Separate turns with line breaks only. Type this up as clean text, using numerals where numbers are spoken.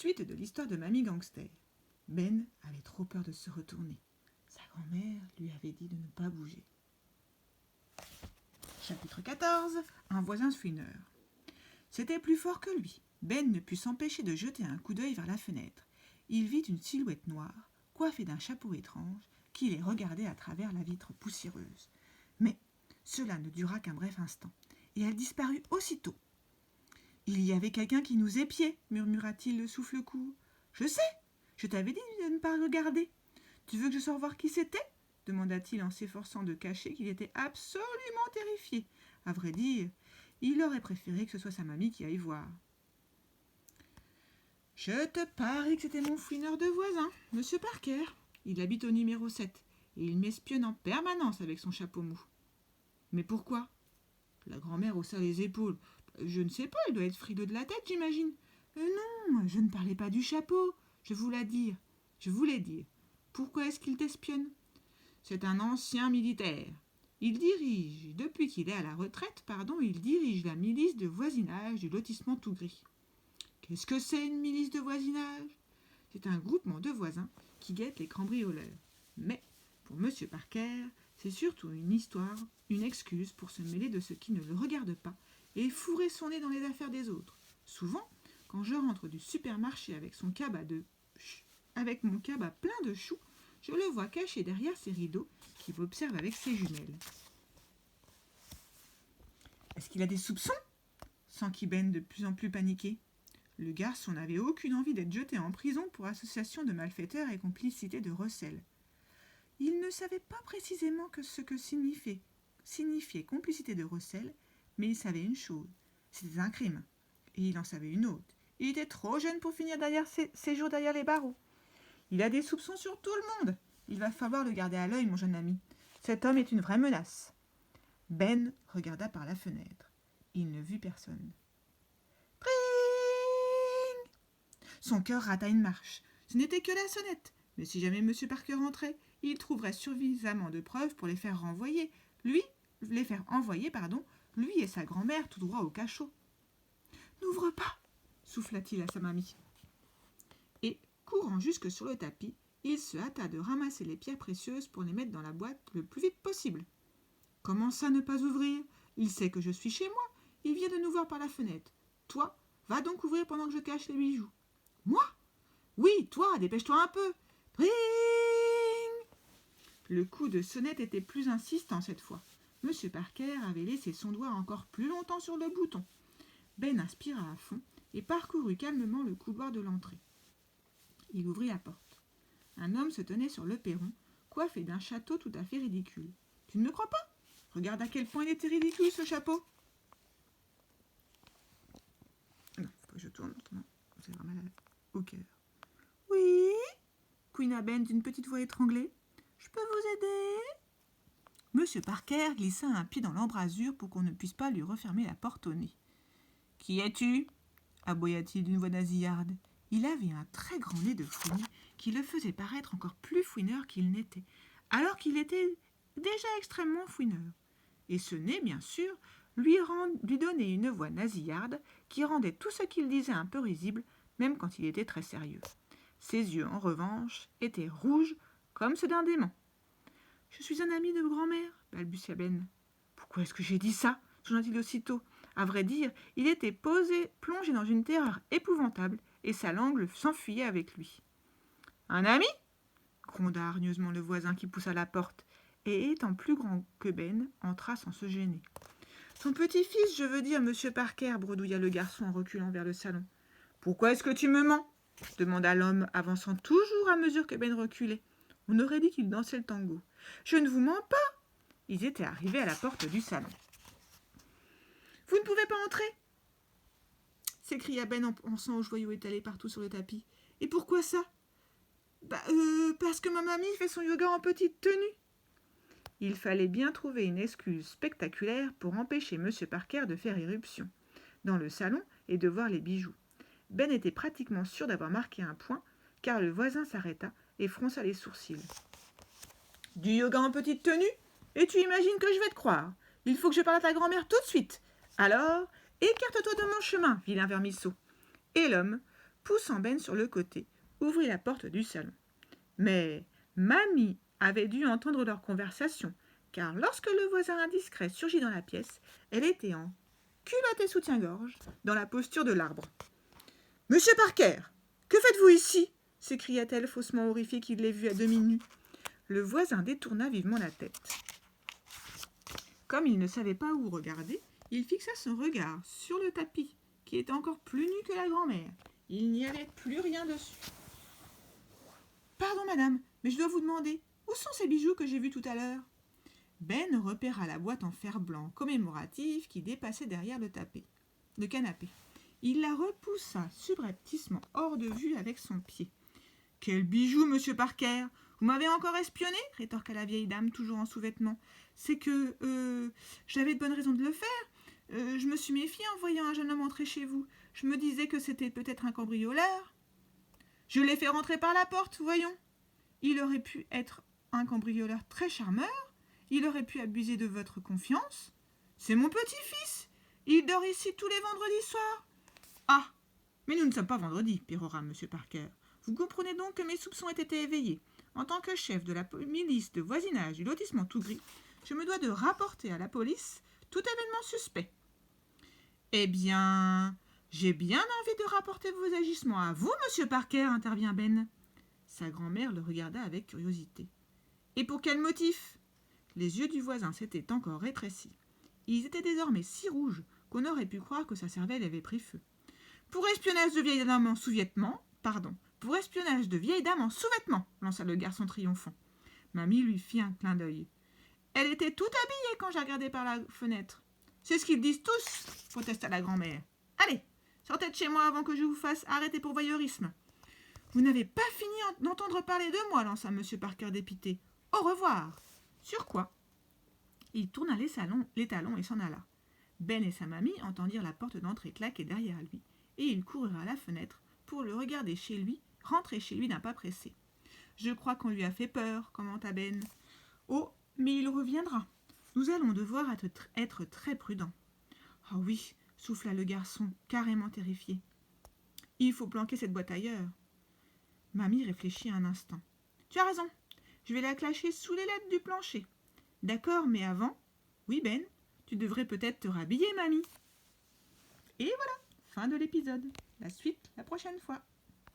Suite de l'histoire de Mamie Gangster. Ben avait trop peur de se retourner. Sa grand-mère lui avait dit de ne pas bouger. Chapitre 14. Un voisin fouineur. C'était plus fort que lui. Ben ne put s'empêcher de jeter un coup d'œil vers la fenêtre. Il vit une silhouette noire, coiffée d'un chapeau étrange, qui les regardait à travers la vitre poussiéreuse. Mais cela ne dura qu'un bref instant, et elle disparut aussitôt. « Il y avait quelqu'un qui nous épiait, murmura-t-il le souffle court. « Je sais, je t'avais dit de ne pas regarder. Tu veux que je sorte voir qui c'était ?» demanda-t-il en s'efforçant de cacher qu'il était absolument terrifié. À vrai dire, il aurait préféré que ce soit sa mamie qui aille voir. « Je te parie que c'était mon fouineur de voisin, Monsieur Parker. Il habite au numéro 7 et il m'espionne en permanence avec son chapeau mou. »« Mais pourquoi ?» La grand-mère haussa les épaules. « Je ne sais pas, il doit être frileux de la tête, j'imagine. »« Non, je ne parlais pas du chapeau. Je voulais dire. Pourquoi est-ce qu'il t'espionne ? C'est un ancien militaire. Depuis qu'il est à la retraite, il dirige la milice de voisinage du lotissement tout gris. » Qu'est-ce que c'est une milice de voisinage ? C'est un groupement de voisins qui guettent les cambrioleurs. Mais, pour M. Parker, c'est surtout une excuse pour se mêler de ce qui ne le regarde pas et fourrer son nez dans les affaires des autres. Souvent, quand je rentre du supermarché avec mon cabas plein de choux, je le vois caché derrière ses rideaux qui m'observe avec ses jumelles. Est-ce qu'il a des soupçons ? S'enquit Ben de plus en plus paniqué. Le garçon n'avait aucune envie d'être jeté en prison pour association de malfaiteurs et complicité de recel. Il ne savait pas précisément ce que signifiait complicité de recel, mais il savait une chose, c'était un crime. Et il en savait une autre. Il était trop jeune pour finir ses jours derrière les barreaux. Il a des soupçons sur tout le monde. Il va falloir le garder à l'œil, mon jeune ami. Cet homme est une vraie menace. Ben regarda par la fenêtre. Il ne vit personne. Pring ! Son cœur rata une marche. Ce n'était que la sonnette. Mais si jamais M. Parker rentrait, il trouverait suffisamment de preuves pour les faire envoyer, lui et sa grand-mère tout droit au cachot. « N'ouvre pas !» souffla-t-il à sa mamie. Et, courant jusque sur le tapis, il se hâta de ramasser les pierres précieuses pour les mettre dans la boîte le plus vite possible. « Comment ça ne pas ouvrir ? Il sait que je suis chez moi. Il vient de nous voir par la fenêtre. Toi, va donc ouvrir pendant que je cache les bijoux. »« Moi ? Oui, toi, dépêche-toi un peu. Pring !» Le coup de sonnette était plus insistant cette fois. M. Parker avait laissé son doigt encore plus longtemps sur le bouton. Ben inspira à fond et parcourut calmement le couloir de l'entrée. Il ouvrit la porte. Un homme se tenait sur le perron, coiffé d'un chapeau tout à fait ridicule. « Tu ne me crois pas ? Regarde à quel point il était ridicule, ce chapeau !»« Non, faut que je tourne, autrement j'ai vraiment mal au cœur. »« Oui ?» couina Ben d'une petite voix étranglée. « Je peux vous aider ?» M. Parker glissa un pied dans l'embrasure pour qu'on ne puisse pas lui refermer la porte au nez. « Qui es-tu » aboya-t-il d'une voix nasillarde. Il avait un très grand nez de fouine qui le faisait paraître encore plus fouineur qu'il n'était, alors qu'il était déjà extrêmement fouineur. Et ce nez, bien sûr, lui donnait une voix nasillarde qui rendait tout ce qu'il disait un peu risible, même quand il était très sérieux. Ses yeux, en revanche, étaient rouges comme ceux d'un démon. « Je suis un ami de grand-mère, balbutia Ben. « Pourquoi est-ce que j'ai dit ça ?» songea-t-il aussitôt. À vrai dire, il était plongé dans une terreur épouvantable, et sa langue s'enfuyait avec lui. « Un ami ?» gronda hargneusement le voisin qui poussa la porte, et étant plus grand que Ben, entra sans se gêner. « Ton petit-fils, je veux dire, Monsieur Parker, bredouilla le garçon en reculant vers le salon. « Pourquoi est-ce que tu me mens ?» demanda l'homme, avançant toujours à mesure que Ben reculait. On aurait dit qu'il dansait le tango. « Je ne vous mens pas !» Ils étaient arrivés à la porte du salon. « Vous ne pouvez pas entrer !» s'écria Ben en pensant aux joyaux étalés partout sur le tapis. « Et pourquoi ça ? » Parce que ma mamie fait son yoga en petite tenue. Il fallait bien trouver une excuse spectaculaire pour empêcher M. Parker de faire éruption dans le salon et de voir les bijoux. Ben était pratiquement sûr d'avoir marqué un point, car le voisin s'arrêta et fronça les sourcils. « Du yoga en petite tenue ? Et tu imagines que je vais te croire ? Il faut que je parle à ta grand-mère tout de suite. Alors, écarte-toi de mon chemin, vilain vermisseau. » Et l'homme poussant Ben sur le côté, ouvrit la porte du salon. Mais Mamie avait dû entendre leur conversation, car lorsque le voisin indiscret surgit dans la pièce, elle était en culotte et soutien-gorge, dans la posture de l'arbre. « Monsieur Parker, que faites-vous ici » s'écria-t-elle, faussement horrifiée qu'il l'ait vue à demi nue. Le voisin détourna vivement la tête. Comme il ne savait pas où regarder, il fixa son regard sur le tapis, qui était encore plus nu que la grand-mère. Il n'y avait plus rien dessus. « Pardon, madame, mais je dois vous demander, où sont ces bijoux que j'ai vus tout à l'heure » Ben repéra la boîte en fer blanc commémorative qui dépassait derrière le canapé. Il la repoussa subrepticement hors de vue avec son pied. « Quel bijou, monsieur Parker ! Vous m'avez encore espionné » rétorqua la vieille dame, toujours en sous-vêtements. « C'est que, j'avais de bonnes raisons de le faire. Je me suis méfiée en voyant un jeune homme entrer chez vous. Je me disais que c'était peut-être un cambrioleur. Je l'ai fait rentrer par la porte, voyons. Il aurait pu être un cambrioleur très charmeur. Il aurait pu abuser de votre confiance. C'est mon petit-fils. Il dort ici tous les vendredis soirs. » « Ah, mais nous ne sommes pas vendredi, pérora M. Parker. Vous comprenez donc que mes soupçons aient été éveillés. En tant que chef de la milice de voisinage du lotissement tout gris, je me dois de rapporter à la police tout événement suspect. »« Eh bien, j'ai bien envie de rapporter vos agissements à vous, M. Parker, intervient Ben. Sa grand-mère le regarda avec curiosité. « Et pour quel motif ?» Les yeux du voisin s'étaient encore rétrécis. Ils étaient désormais si rouges qu'on aurait pu croire que sa cervelle avait pris feu. « Pour espionnage de vieille dame en sous-vêtements, pour espionnage de vieille dame en sous-vêtements, lança le garçon triomphant. Mamie lui fit un clin d'œil. Elle était toute habillée quand j'ai regardé par la fenêtre. C'est ce qu'ils disent tous, protesta la grand-mère. Allez, sortez de chez moi avant que je vous fasse arrêter pour voyeurisme. Vous n'avez pas fini d'entendre parler de moi, lança M. Parker dépité. Au revoir. Sur quoi il tourna les talons et s'en alla. Ben et sa mamie entendirent la porte d'entrée claquer derrière lui, et ils coururent à la fenêtre pour le regarder rentrer chez lui d'un pas pressé. « Je crois qu'on lui a fait peur, » commenta Ben. « Oh, mais il reviendra. Nous allons devoir être très prudents. »« Ah oui, » souffla le garçon, carrément terrifié. « Il faut planquer cette boîte ailleurs. » Mamie réfléchit un instant. « Tu as raison, je vais la clasher sous les lettres du plancher. »« D'accord, mais avant... » »« Oui, Ben, tu devrais peut-être te rhabiller, mamie. » Et voilà, fin de l'épisode. La suite, la prochaine fois.